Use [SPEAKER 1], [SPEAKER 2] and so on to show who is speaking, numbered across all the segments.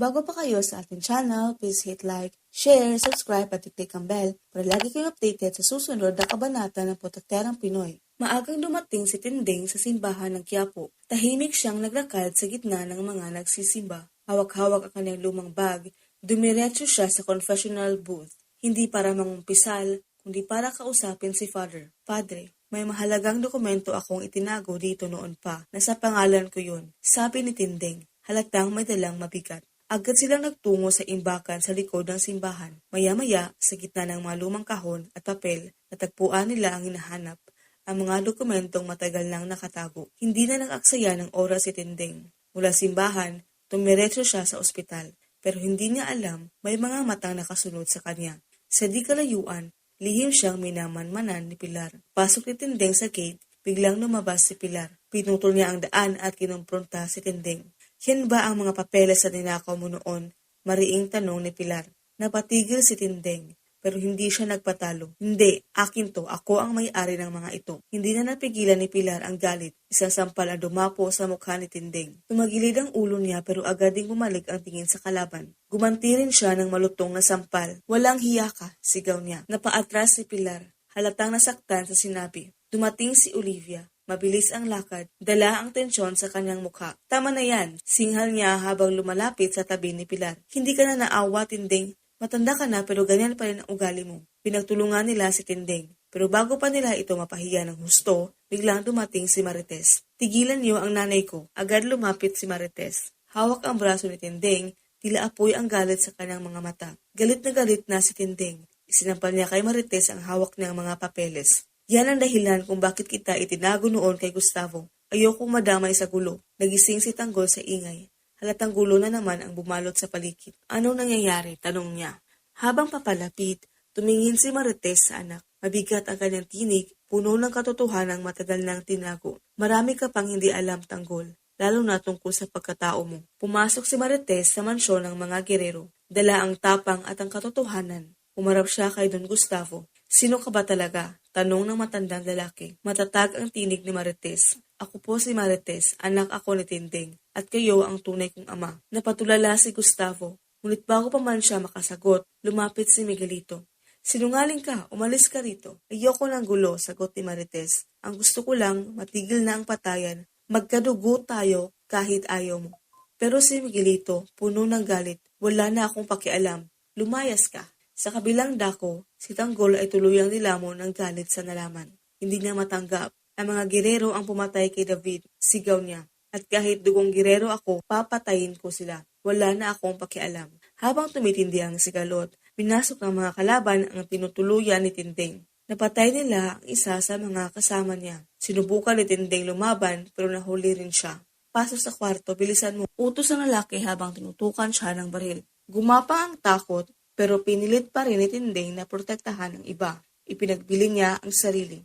[SPEAKER 1] bago pa kayo sa ating channel, please hit like, share, subscribe at i-click ang bell para lagi kayong updated sa susunod na kabanata ng Putakterang Pinoy. Maagang dumating si Tinding sa simbahan ng Quiapo. Tahimik siyang naglakad sa gitna ng mga nagsisimba. Hawak-hawak ang kanyang lumang bag, dumiretso siya sa confessional booth. Hindi para mangumpisal, kundi para kausapin si Father. Padre, may mahalagang dokumento akong itinago dito noon pa. Nasa pangalan ko yun, sabi ni Tinding. Halatang may dalang mabigat. Agad silang nagtungo sa imbakan sa likod ng simbahan. Maya-maya, sa gitna ng mga lumang kahon at papel, natagpuan nila ang hinahanap. Ang mga dokumentong matagal nang nakatago. Hindi na nag-aksaya ng oras si Tinding. Mula simbahan, tumiretso siya sa ospital. Pero hindi niya alam, may mga matang nakasunod sa kanya. Sa di kalayuan, lihim siyang minamanmanan ni Pilar. Pasok ni Tinding sa gate, biglang lumabas si Pilar. Pinutol niya ang daan at kinumpronta si Tinding. Yan ba ang mga papeles na ninakaw mo noon? Mariing tanong ni Pilar. Napatigil si Tinding, pero hindi siya nagpatalo. Hindi, akin to, ako ang may-ari ng mga ito. Hindi na napigilan ni Pilar ang galit. Isang sampal ang dumapo sa mukha ni Tinding. Tumagilid ang ulo niya pero agad ding bumalik ang tingin sa kalaban. Gumanti rin siya ng malutong na sampal. Walang hiya ka, sigaw niya. Napaatras si Pilar. Halatang nasaktan sa sinabi. Dumating si Olivia. Mabilis ang lakad, dala ang tensyon sa kanyang mukha. Tama na yan, singhal niya habang lumalapit sa tabi ni Pilar. Hindi ka na naawa, Tinding. Matanda ka na pero ganyan pa rin ang ugali mo. Pinagtulungan nila si Tinding. Pero bago pa nila ito mapahiya ng husto, biglang dumating si Marites. Tigilan niyo ang nanay ko. Agad lumapit si Marites. Hawak ang braso ni Tinding, tila apoy ang galit sa kanyang mga mata. Galit na si Tinding. Isinampal niya kay Marites ang hawak niyang mga papeles. Yan ang dahilan kung bakit kita itinago noon kay Gustavo. Ayokong madamay sa gulo. Nagising si Tanggol sa ingay. Halatang gulo na naman ang bumalot sa paligid. Anong nangyayari? Tanong niya. Habang papalapit, tumingin si Marites sa anak. Mabigat ang kanyang tinig, puno ng katotohanang matagal nang tinago. Marami ka pang hindi alam, Tanggol, lalo na tungkol sa pagkatao mo. Pumasok si Marites sa mansyon ng mga gerero. Dala ang tapang at ang katotohanan. Umarap siya kay Don Gustavo. Sino ka ba talaga? Tanong ng matandang lalaki. Matatag ang tinig ni Marites. Ako po si Marites, anak ako ni Tinding, at kayo ang tunay kong ama. Napatulala si Gustavo. Ngunit bago pa man siya makasagot, lumapit si Miguelito. Sinungaling ka, umalis ka rito. Ayoko ng gulo, sagot ni Marites. Ang gusto ko lang, matigil na ang patayan. Magkadugo tayo kahit ayaw mo. Pero si Miguelito, puno ng galit. Wala na akong pakialam. Lumayas ka. Sa kabilang dako, si Tanggol ay tuluyang nilamon ng galit sa nalaman. Hindi niya matanggap. Ang mga gerero ang pumatay kay David, sigaw niya. At kahit dugong gerero ako, papatayin ko sila. Wala na akong pakialam. Habang tumitindi ang sigalot, pinasok ng mga kalaban ang tinutuluyan ni Tinding. Napatay nila ang isa sa mga kasama niya. Sinubukan ni Tinding lumaban pero nahuli rin siya. Pasok sa kwarto, bilisan mo. Utos ang lalaki habang tinutukan siya ng baril. Gumapa ang takot, pero pinilit pa rin ni Tinding na protektahan ng iba. Ipinagbili niya ang sarili.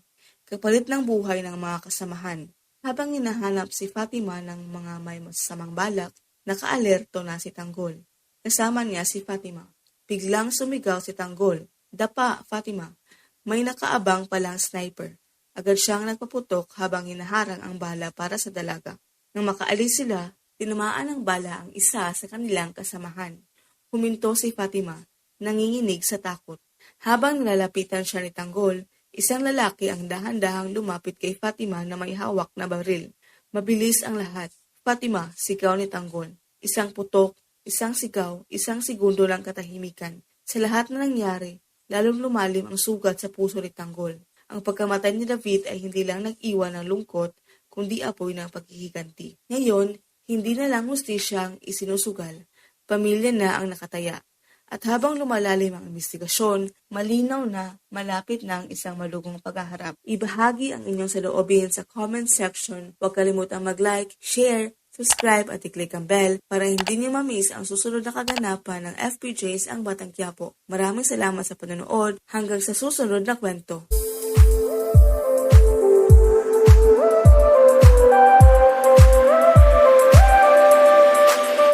[SPEAKER 1] Kapalit ng buhay ng mga kasamahan. Habang hinahanap si Fatima ng mga may masasamang balak, nakaalerto na si Tanggol. Kasama niya si Fatima. Biglang sumigaw si Tanggol. Dapa, Fatima. May nakaabang palang sniper. Agad siyang nagpaputok habang hinaharang ang bala para sa dalaga. Nang makaalis sila, tinamaan ng bala ang isa sa kanilang kasamahan. Huminto si Fatima. Nanginginig sa takot. Habang nilalapitan siya ni Tanggol, isang lalaki ang dahan-dahang lumapit kay Fatima na may hawak na baril. Mabilis ang lahat. Fatima, sigaw ni Tanggol. Isang putok, isang sigaw, isang segundo lang katahimikan. Sa lahat na nangyari, lalong lumalim ang sugat sa puso ni Tanggol. Ang pagkamatay ni David ay hindi lang nag-iwan ng lungkot, kundi apoy ng paghihiganti. Ngayon, hindi na lang hustisya ang isinusugal. Pamilya na ang nakataya. At habang lumalalim ang investigasyon, malinaw na malapit na ang isang malugong paghaharap. Ibahagi ang inyong saloobin sa comment section. Huwag kalimutang mag-like, share, subscribe at i-click ang bell para hindi niyo ma-miss ang susunod na kaganapan ng FPJs ang Batang Quiapo. Maraming salamat sa panonood. Hanggang sa susunod na kwento.